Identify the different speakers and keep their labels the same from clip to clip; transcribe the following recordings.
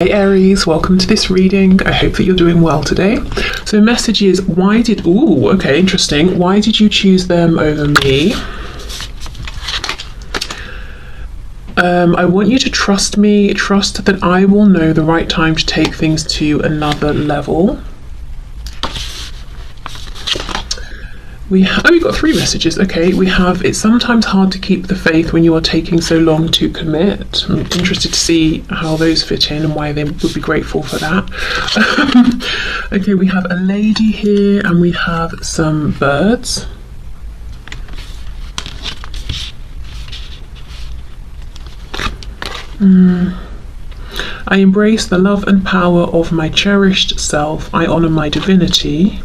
Speaker 1: Hey Aries, welcome to this reading. I hope that you're doing well today. So message is, interesting. Why did you choose them over me? I want you to trust me, trust that I will know the right time to take things to another level. We've got three messages. Okay, we have, it's sometimes hard to keep the faith when you are taking so long to commit. I'm interested to see how those fit in and why they would be grateful for that. Okay, we have a lady here and we have some birds. I embrace the love and power of my cherished self. I honor my divinity.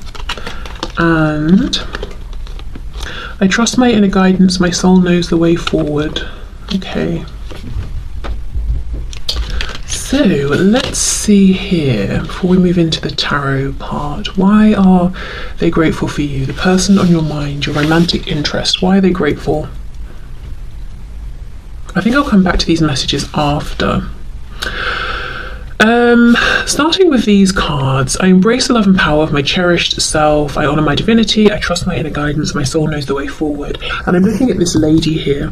Speaker 1: And I trust my inner guidance. My soul knows the way forward. Okay. So let's see here, before we move into the tarot part, why are they grateful for you? The person on your mind, your romantic interest, why are they grateful? I think I'll come back to these messages after. Starting with these cards, I embrace the love and power of my cherished self. I honor my divinity. I trust my inner guidance. My soul knows the way forward. And I'm looking at this lady here.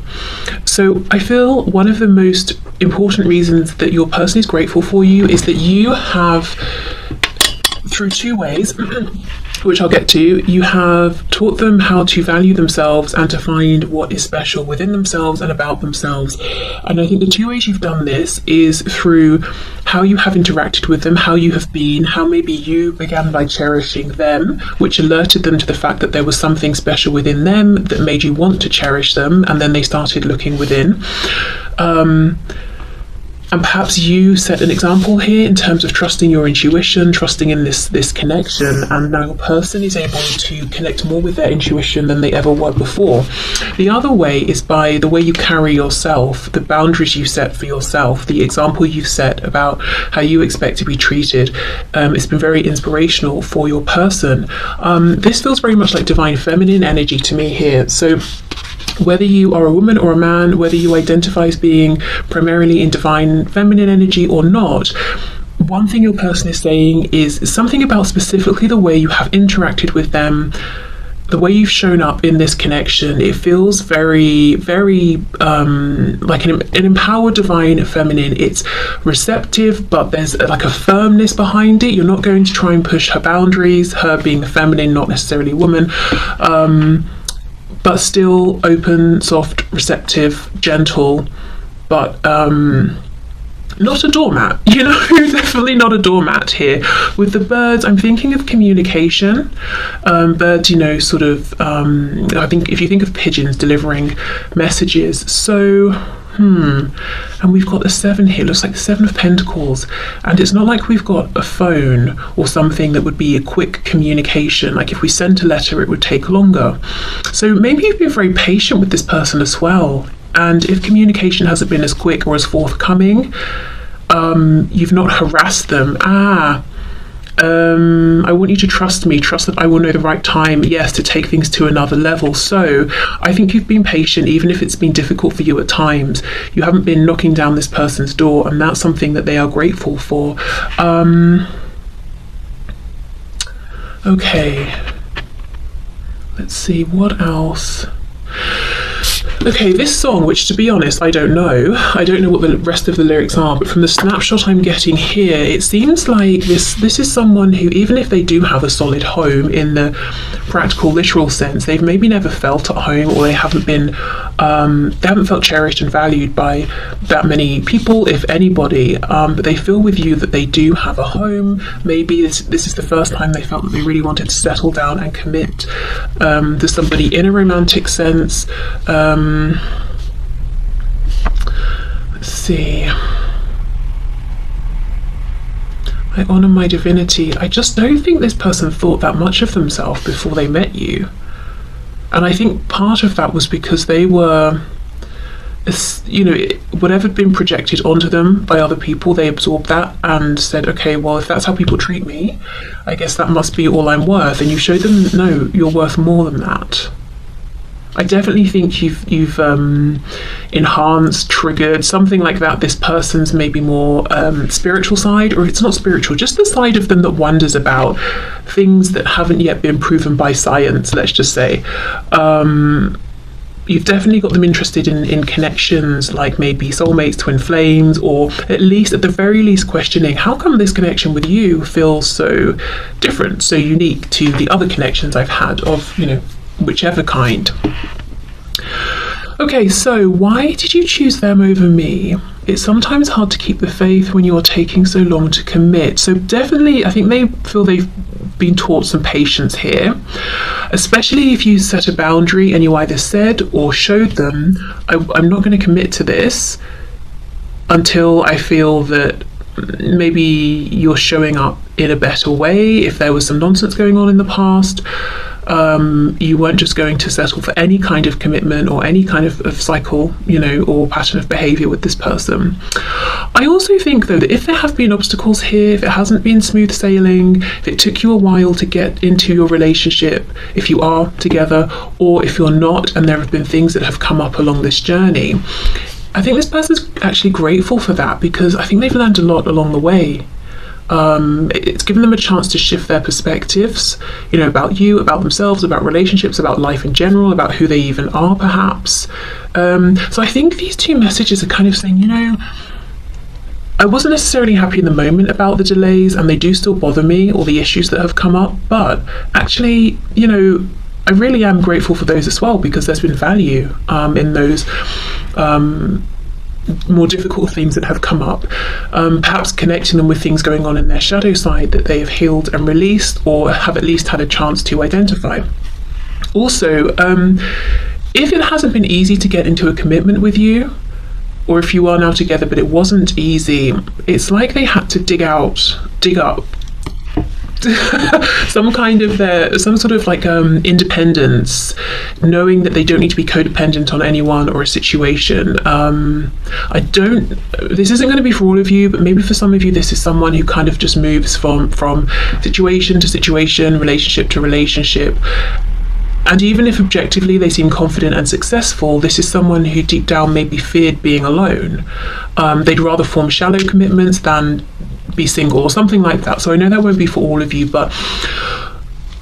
Speaker 1: So I feel one of the most important reasons that your person is grateful for you is that you have, through two ways, which I'll get to, you have taught them how to value themselves and to find what is special within themselves and about themselves. And I think the two ways you've done this is through how you have interacted with them, how you have been, how maybe you began by cherishing them, which alerted them to the fact that there was something special within them that made you want to cherish them, and then they started looking within. And perhaps you set an example here in terms of trusting your intuition, trusting in this connection, and now your person is able to connect more with their intuition than they ever were before. The other way is by the way you carry yourself, the boundaries you set for yourself, the example you've set about how you expect to be treated. It's been very inspirational for your person. This feels very much like divine feminine energy to me here. So whether you are a woman or a man, whether you identify as being primarily in divine feminine energy or not, one thing your person is saying is something about specifically the way you have interacted with them, the way you've shown up in this connection. It feels very, very like an empowered divine feminine. It's receptive, but there's like a firmness behind it. You're not going to try and push her boundaries, her being the feminine, not necessarily woman. But still open, soft, receptive, gentle, but not a doormat, you know, definitely not a doormat here. With the birds, I'm thinking of communication. Birds, you know, sort of, I think if you think of pigeons delivering messages, so, and we've got the 7 here, looks like the 7 of Pentacles, and it's not like we've got a phone or something that would be a quick communication. Like if we sent a letter, it would take longer. So maybe you've been very patient with this person as well, and if communication hasn't been as quick or as forthcoming, you've not harassed them. I want you to trust me, trust that I will know the right time, yes, to take things to another level. So I think you've been patient, even if it's been difficult for you at times. You haven't been knocking down this person's door, and that's something that they are grateful for. Okay, let's see, what else? Okay, this song, which to be honest, I don't know what the rest of the lyrics are, but from the snapshot I'm getting here, it seems like this is someone who, even if they do have a solid home in the practical, literal sense, they've maybe never felt at home, or they haven't felt cherished and valued by that many people, if anybody, but they feel with you that they do have a home. Maybe this is the first time they felt that they really wanted to settle down and commit to somebody in a romantic sense. Let's see. I honor my divinity. I just don't think this person thought that much of themselves before they met you. And I think part of that was because they were, you know, whatever had been projected onto them by other people, they absorbed that and said, okay, well, if that's how people treat me, I guess that must be all I'm worth. And you showed them, no, you're worth more than that. I definitely think you've enhanced, triggered, something like that, this person's maybe more spiritual side, or it's not spiritual, just the side of them that wonders about things that haven't yet been proven by science, let's just say. You've definitely got them interested in connections like maybe soulmates, twin flames, or at the very least questioning, how come this connection with you feels so different, so unique to the other connections I've had of, whichever kind. Okay, so why did you choose them over me? It's sometimes hard to keep the faith when you're taking so long to commit. So definitely, I think they feel they've been taught some patience here, especially if you set a boundary and you either said or showed them, I'm not going to commit to this until I feel that maybe you're showing up in a better way. If there was some nonsense going on in the past, you weren't just going to settle for any kind of commitment or any kind of cycle, or pattern of behavior with this person. I also think, though, that if there have been obstacles here, if it hasn't been smooth sailing, if it took you a while to get into your relationship, if you are together, or if you're not, and there have been things that have come up along this journey, I think this person's actually grateful for that, because I think they've learned a lot along the way. It's given them a chance to shift their perspectives, about you, about themselves, about relationships, about life in general, about who they even are, perhaps. So I think these two messages are kind of saying, I wasn't necessarily happy in the moment about the delays, and they do still bother me, or the issues that have come up, but actually, I really am grateful for those as well, because there's been value in those more difficult themes that have come up, perhaps connecting them with things going on in their shadow side that they have healed and released, or have at least had a chance to identify. Also, if it hasn't been easy to get into a commitment with you, or if you are now together but it wasn't easy, it's like they had to dig up some sort of independence, knowing that they don't need to be codependent on anyone or a situation. This isn't going to be for all of you, but maybe for some of you this is someone who kind of just moves from situation to situation, relationship to relationship. And even if objectively they seem confident and successful, this is someone who deep down maybe feared being alone. They'd rather form shallow commitments than be single, or something like that. So I know that won't be for all of you, but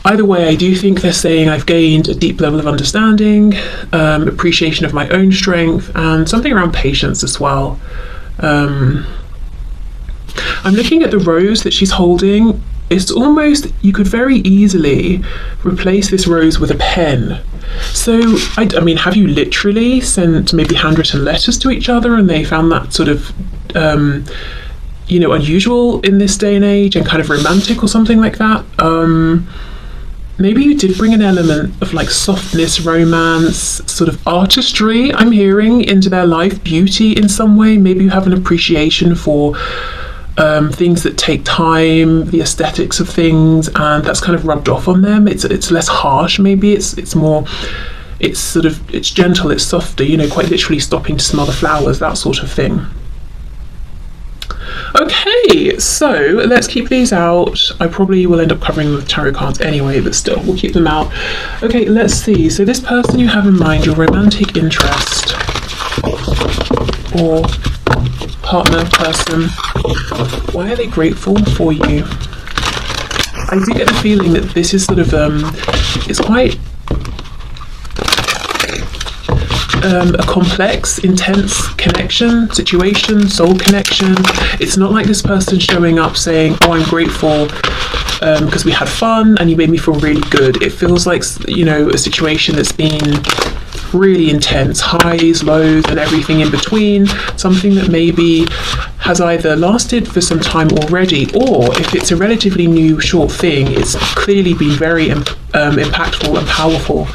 Speaker 1: either way, I do think they're saying I've gained a deep level of understanding, appreciation of my own strength, and something around patience as well. I'm looking at the rose that she's holding. It's almost, you could very easily replace this rose with a pen. So, I mean, have you literally sent maybe handwritten letters to each other and they found that sort of unusual in this day and age and kind of romantic or something like that? Maybe you did bring an element of softness, romance, sort of artistry, I'm hearing, into their life, beauty in some way. Maybe you have an appreciation for things that take time, the aesthetics of things, and that's kind of rubbed off on them. It's less harsh, maybe. It's gentle, it's softer, quite literally stopping to smell the flowers, that sort of thing. Okay, so let's keep these out. I probably will end up covering them with tarot cards anyway, but still, we'll keep them out. Okay, let's see. So this person you have in mind, your romantic interest or partner, person, why are they grateful for you? I do get the feeling that this is sort of, it's quite a complex, intense connection, situation, soul connection. It's not like this person showing up saying, oh, I'm grateful because we had fun and you made me feel really good. It feels like, a situation that's been really intense, highs, lows, and everything in between, something that maybe has either lasted for some time already, or if it's a relatively new, short thing, it's clearly been very impactful and powerful.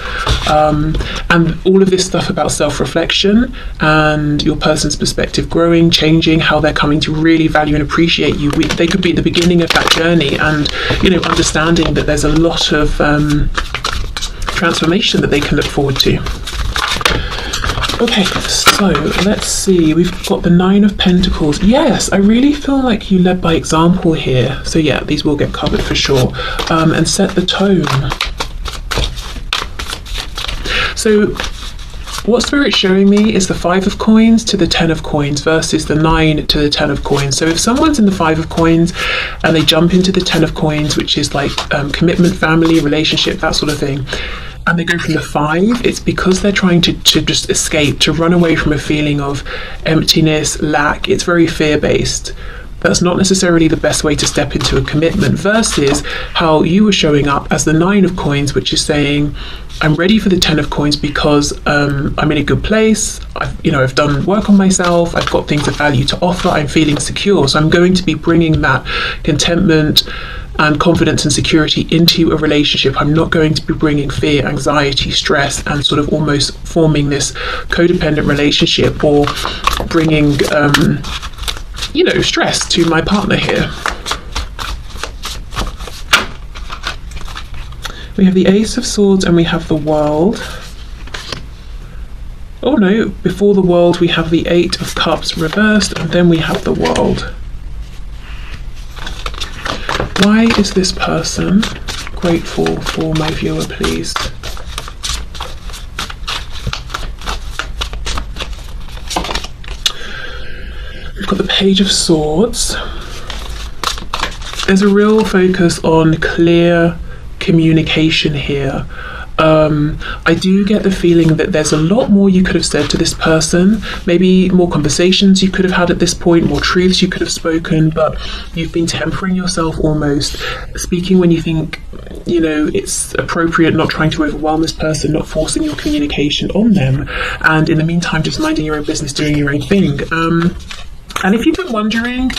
Speaker 1: And all of this stuff about self-reflection and your person's perspective growing, changing, how they're coming to really value and appreciate you. They could be at the beginning of that journey, and understanding that there's a lot of transformation that they can look forward to. Okay, so let's see, we've got the 9 of Pentacles. Yes, I really feel like you led by example here. So yeah, these will get covered for sure. And set the tone. So what Spirit's showing me is the 5 of coins to the 10 of coins versus the 9 to the 10 of coins. So if someone's in the 5 of coins and they jump into the 10 of coins, which is like commitment, family, relationship, that sort of thing, and they go from the 5, it's because they're trying to just escape, to run away from a feeling of emptiness, lack. It's very fear-based. That's not necessarily the best way to step into a commitment, versus how you were showing up as the 9 of coins, which is saying, I'm ready for the 10 of coins because I'm in a good place. I've done work on myself. I've got things of value to offer. I'm feeling secure. So I'm going to be bringing that contentment and confidence and security into a relationship. I'm not going to be bringing fear, anxiety, stress, and sort of almost forming this codependent relationship, or bringing stress to my partner here. We have the Ace of Swords and we have the World. Oh no, before the World we have the 8 of Cups reversed, and then we have the World. Why is this person grateful for my viewer, please? We've got the Page of Swords. There's a real focus on clear communication here. I do get the feeling that there's a lot more you could have said to this person, maybe more conversations you could have had at this point, more truths you could have spoken, but you've been tempering yourself, almost speaking when you think it's appropriate, not trying to overwhelm this person, not forcing your communication on them, and in the meantime just minding your own business, doing your own thing. And if you've been wondering,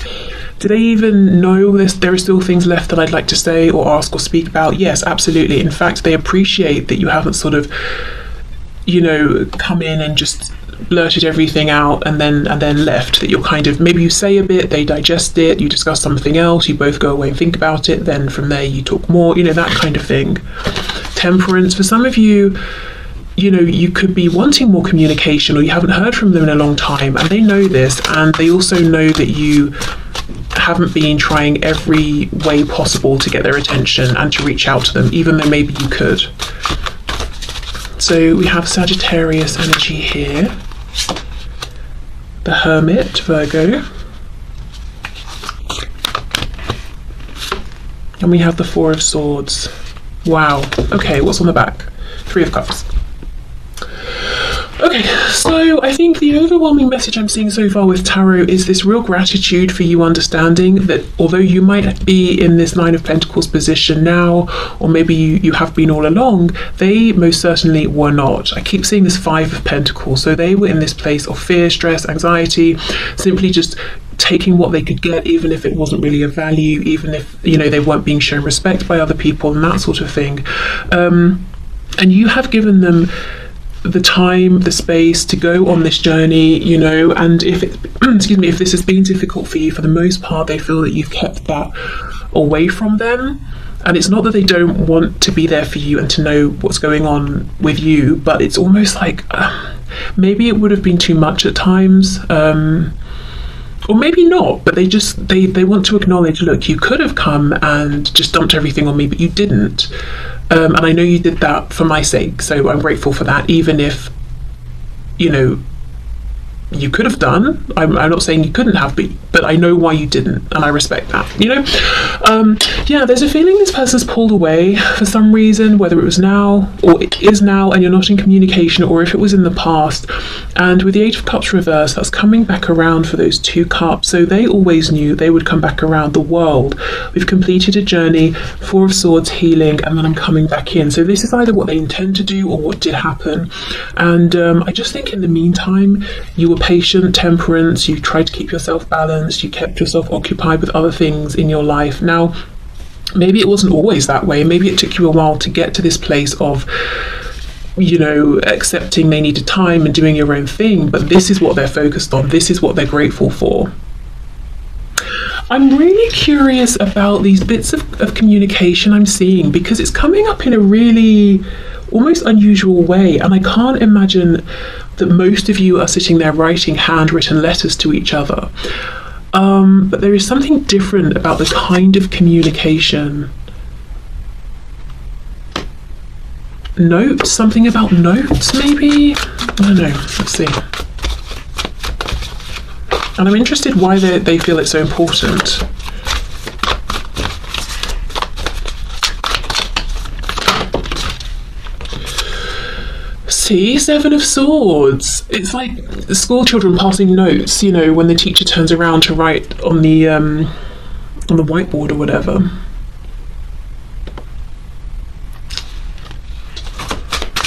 Speaker 1: do they even know there are still things left that I'd like to say or ask or speak about? Yes, absolutely. In fact, they appreciate that you haven't sort of, come in and just blurted everything out and then left. That you're kind of, maybe you say a bit, they digest it, you discuss something else, you both go away and think about it, then from there you talk more, that kind of thing. Temperance, for some of you, you could be wanting more communication, or you haven't heard from them in a long time, and they know this, and they also know that you haven't been trying every way possible to get their attention and to reach out to them, even though maybe you could. So we have Sagittarius energy here, the Hermit, Virgo, and we have the 4 of Swords. Wow. Okay, what's on the back? 3 of Cups. Okay, so I think the overwhelming message I'm seeing so far with Tarot is this real gratitude for you understanding that although you might be in this 9 of Pentacles position now, or maybe you have been all along, they most certainly were not. I keep seeing this 5 of Pentacles, so they were in this place of fear, stress, anxiety, simply just taking what they could get, even if it wasn't really of value, even if they weren't being shown respect by other people and that sort of thing. And you have given them the time, the space to go on this journey, and if if this has been difficult for you, for the most part they feel that you've kept that away from them. And it's not that they don't want to be there for you and to know what's going on with you, but it's almost like maybe it would have been too much at times, or maybe not, but they want to acknowledge, look, you could have come and just dumped everything on me, but you didn't. And I know you did that for my sake, so I'm grateful for that, even if, you could have done. I'm not saying you couldn't have, but I know why you didn't, and I respect that, there's a feeling this person's pulled away for some reason, whether it was now or it is now and you're not in communication, or if it was in the past. And with the 8 of Cups reverse, that's coming back around for those 2 cups, so they always knew they would come back around. The World, we've completed a journey, 4 of Swords, healing, and then I'm coming back in. So this is either what they intend to do or what did happen. And I just think in the meantime you were patient, temperance, you tried to keep yourself balanced, you kept yourself occupied with other things in your life. Now, maybe it wasn't always that way. Maybe it took you a while to get to this place of, accepting they needed time and doing your own thing, but this is what they're focused on. This is what they're grateful for. I'm really curious about these bits of communication I'm seeing, because it's coming up in a really almost unusual way, and I can't imagine that most of you are sitting there writing handwritten letters to each other. But there is something different about the kind of communication notes, something about notes maybe? I don't know, let's see. And I'm interested why they feel it's so important. See, Seven of Swords. It's like school children passing notes, you know, when the teacher turns around to write on the whiteboard or whatever.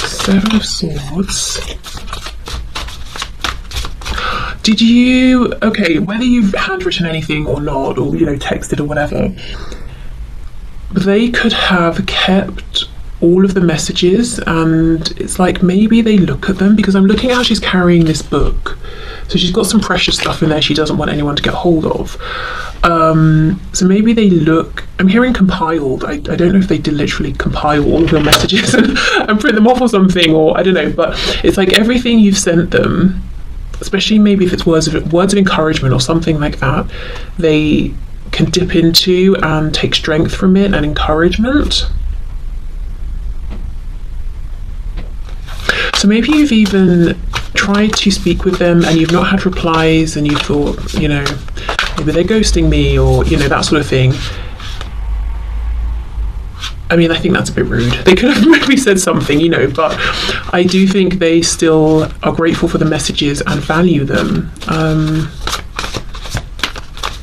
Speaker 1: Seven of Swords. Did you, okay, whether you've handwritten anything or not, or, you know, texted or whatever, they could have kept all of the messages, and it's like maybe they look at them, because I'm looking at how she's carrying this book. So she's got some precious stuff in there she doesn't want anyone to get hold of. So maybe they look, I'm hearing compiled. I don't know if they did literally compile all of your messages and print them off or something, or I don't know, but it's like everything you've sent them, especially maybe if it's words of encouragement or something like that, they can dip into and take strength from it and encouragement. So maybe you've even tried to speak with them and you've not had replies, and you thought, you know, maybe they're ghosting me, or, you know, that sort of thing. I mean, I think that's a bit rude. They could have maybe said something, you know, but I do think they still are grateful for the messages and value them.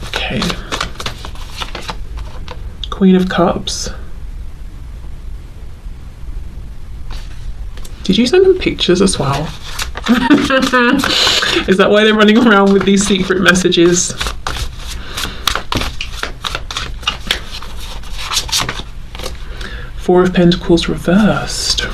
Speaker 1: Okay. Queen of Cups. Did you send them pictures as well? Is that why they're running around with these secret messages? Four of Pentacles reversed.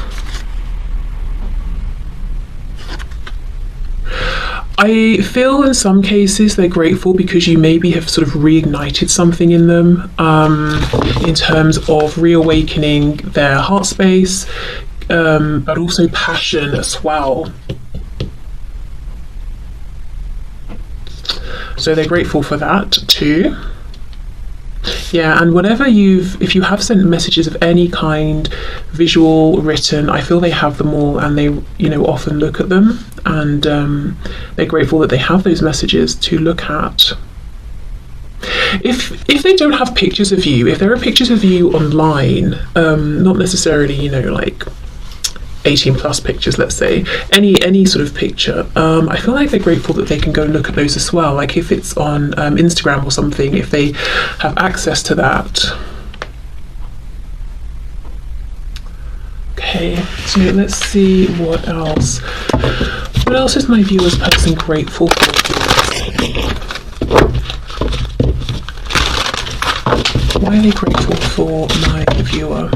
Speaker 1: I feel in some cases they're grateful because you maybe have sort of reignited something in them, in terms of reawakening their heart space, but also passion as well. So they're grateful for that too. Yeah, and whatever if you have sent messages of any kind, visual, written, I feel they have them all, and they, you know, often look at them, and they're grateful that they have those messages to look at. If they don't have pictures of you, if there are pictures of you online, not necessarily, you know, like 18 plus pictures, let's say, any sort of picture, I feel like they're grateful that they can go and look at those as well. Like if it's on Instagram or something, if they have access to that. Okay, so let's see what else. What else is my viewer's person grateful for? Why are they grateful for my viewer?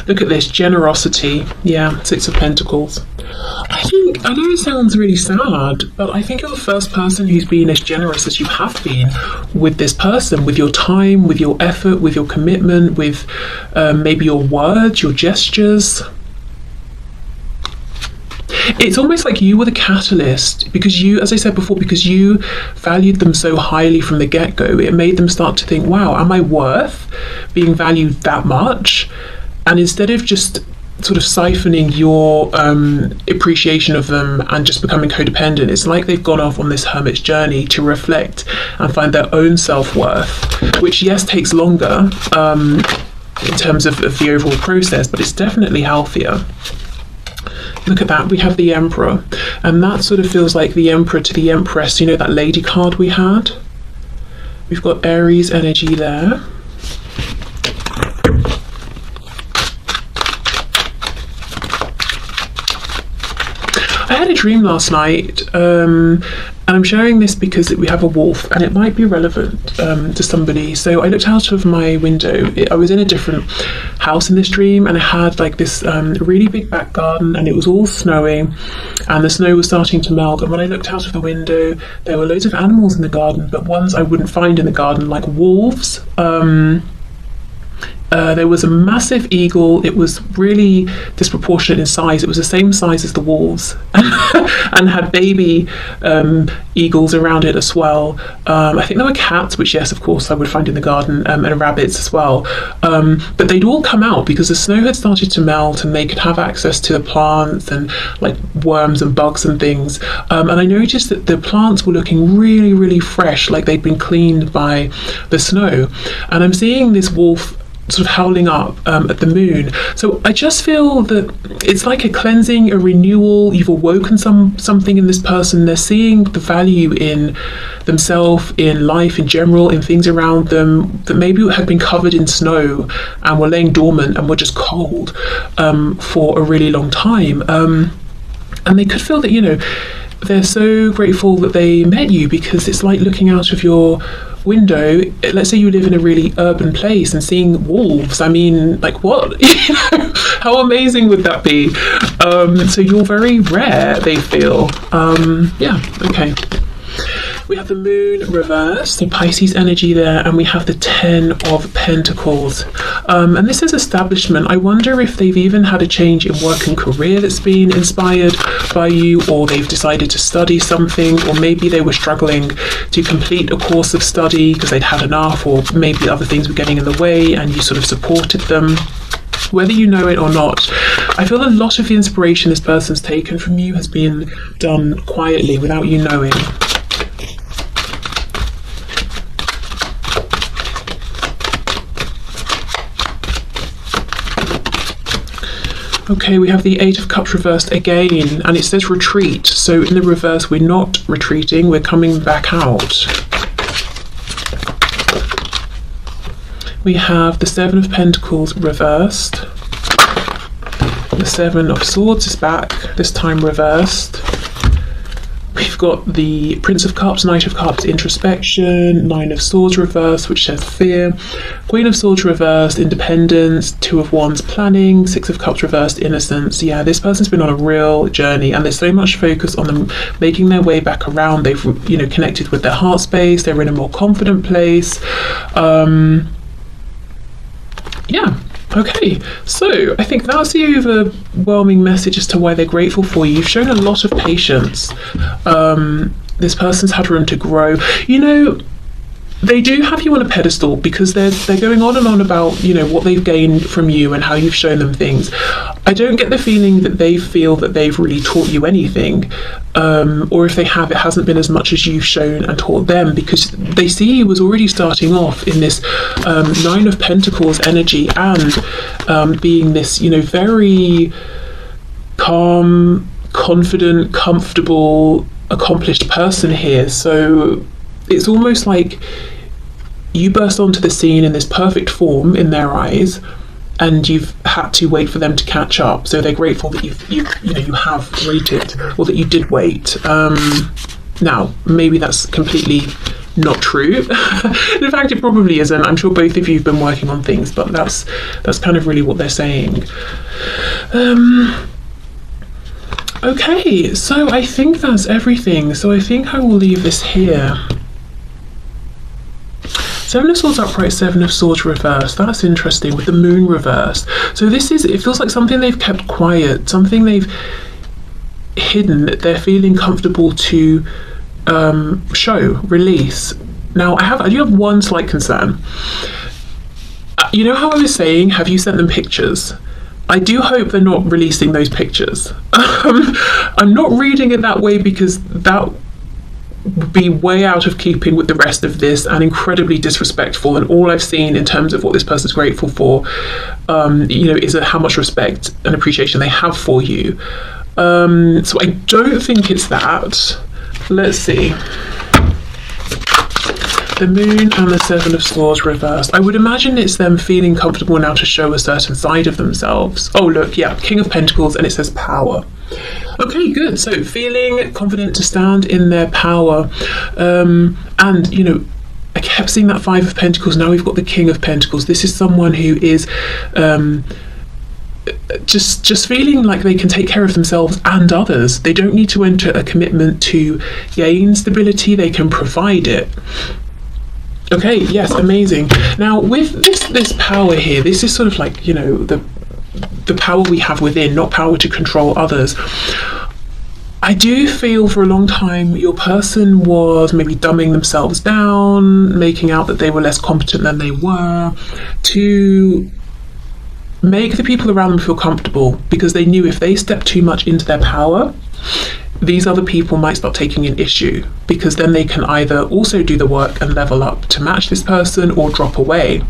Speaker 1: Look at this, generosity. Yeah, Six of Pentacles. I know it sounds really sad, but I think you're the first person who's been as generous as you have been with this person, with your time, with your effort, with your commitment, with maybe your words, your gestures. It's almost like you were the catalyst, because you, as I said before, because you valued them so highly from the get-go, it made them start to think, wow, am I worth being valued that much? And instead of just sort of siphoning your appreciation of them and just becoming codependent, it's like they've gone off on this hermit's journey to reflect and find their own self-worth, which, yes, takes longer in terms of the overall process, but it's definitely healthier. Look at that, we have the Emperor, and that sort of feels like the Emperor to the Empress, you know, that lady card we had. We've got Aries energy there. I had a dream last night, and I'm sharing this because we have a wolf and it might be relevant to somebody. So I looked out of my window. I was in a different house in this dream, and I had like this really big back garden, and it was all snowing, and the snow was starting to melt. And when I looked out of the window, there were loads of animals in the garden, but ones I wouldn't find in the garden, like wolves. There was a massive eagle. It was really disproportionate in size. It was the same size as the walls and had baby eagles around it as well. I think there were cats, which, yes, of course, I would find in the garden, and rabbits as well. But they'd all come out because the snow had started to melt and they could have access to the plants and like worms and bugs and things. And I noticed that the plants were looking really, really fresh, like they'd been cleaned by the snow. And I'm seeing this wolf sort of howling up at the moon. So I just feel that it's like a cleansing, a renewal. You've awoken something in this person. They're seeing the value in themselves, in life in general, in things around them that maybe had been covered in snow and were laying dormant and were just cold for a really long time. And they could feel that, you know, they're so grateful that they met you, because it's like looking out of your window. Let's say you live in a really urban place and seeing wolves. I mean, like, what? You know, how amazing would that be? So you're very rare, they feel. Yeah, okay. We have the moon reversed, so Pisces energy there, and we have the 10 of Pentacles. And this is establishment. I wonder if they've even had a change in work and career that's been inspired by you, or they've decided to study something, or maybe they were struggling to complete a course of study because they'd had enough, or maybe other things were getting in the way and you sort of supported them. Whether you know it or not, I feel a lot of the inspiration this person's taken from you has been done quietly without you knowing. Okay, we have the 8 of Cups reversed again, and it says retreat. So in the reverse, we're not retreating, we're coming back out. We have the 7 of Pentacles reversed. The 7 of Swords is back, this time reversed. We've got the Prince of Cups, Knight of Cups, introspection, 9 of Swords reversed, which says fear, Queen of Swords reversed, independence, 2 of Wands, planning, 6 of Cups reversed, innocence. Yeah, this person's been on a real journey, and there's so much focus on them making their way back around. They've, you know, connected with their heart space. They're in a more confident place. Yeah. Okay, so I think that's the overwhelming message as to why they're grateful for you. You've shown a lot of patience. This person's had room to grow. You know, they do have you on a pedestal because they're going on and on about, you know, what they've gained from you and how you've shown them things. I don't get the feeling that they feel that they've really taught you anything, or if they have, it hasn't been as much as you've shown and taught them, because they see you as already starting off in this 9 of Pentacles energy and being this, you know, very calm, confident, comfortable, accomplished person here. So it's almost like you burst onto the scene in this perfect form in their eyes, and you've had to wait for them to catch up. So they're grateful that you have waited, or that you did wait. Now, maybe that's completely not true. In fact, it probably isn't. I'm sure both of you have been working on things, but that's kind of really what they're saying. Okay, so I think that's everything. So I think I will leave this here. 7 of Swords upright, 7 of Swords reversed. That's interesting, with the moon reversed. So this is, it feels like something they've kept quiet, something they've hidden, that they're feeling comfortable to show, release. Now, I do have one slight concern. You know how I was saying, have you sent them pictures? I do hope they're not releasing those pictures. I'm not reading it that way, because that would be way out of keeping with the rest of this and incredibly disrespectful. And all I've seen in terms of what this person's grateful for, you know, is how much respect and appreciation they have for you. So I don't think it's that. Let's see. The moon and the 7 of Swords reversed. I would imagine it's them feeling comfortable now to show a certain side of themselves. Oh, look, yeah, King of Pentacles, and it says power. Okay, good. So feeling confident to stand in their power. And, you know, I kept seeing that 5 of Pentacles. Now we've got the King of Pentacles. This is someone who is just feeling like they can take care of themselves and others. They don't need to enter a commitment to gain stability. They can provide it. Okay, yes, amazing. Now with this power here, this is sort of like, you know, the power we have within, not power to control others. I do feel for a long time your person was maybe dumbing themselves down, making out that they were less competent than they were, to make the people around them feel comfortable, because they knew if they stepped too much into their power, these other people might start taking an issue, because then they can either also do the work and level up to match this person or drop away.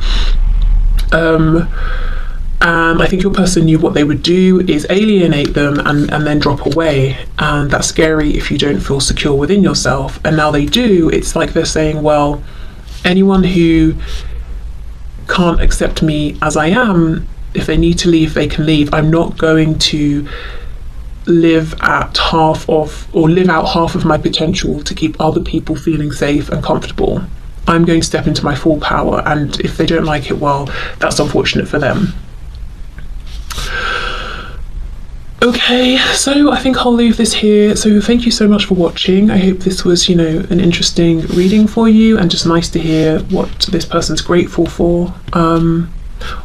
Speaker 1: And I think your person knew what they would do is alienate them and then drop away. And that's scary if you don't feel secure within yourself. And now they do. It's like they're saying, well, anyone who can't accept me as I am, if they need to leave, they can leave. I'm not going to live out half of my potential to keep other people feeling safe and comfortable. I'm going to step into my full power. And if they don't like it, well, that's unfortunate for them. Okay, so I think I'll leave this here. So thank you so much for watching. I hope this was, you know, an interesting reading for you, and just nice to hear what this person's grateful for.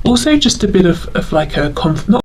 Speaker 1: Also just a bit of like a not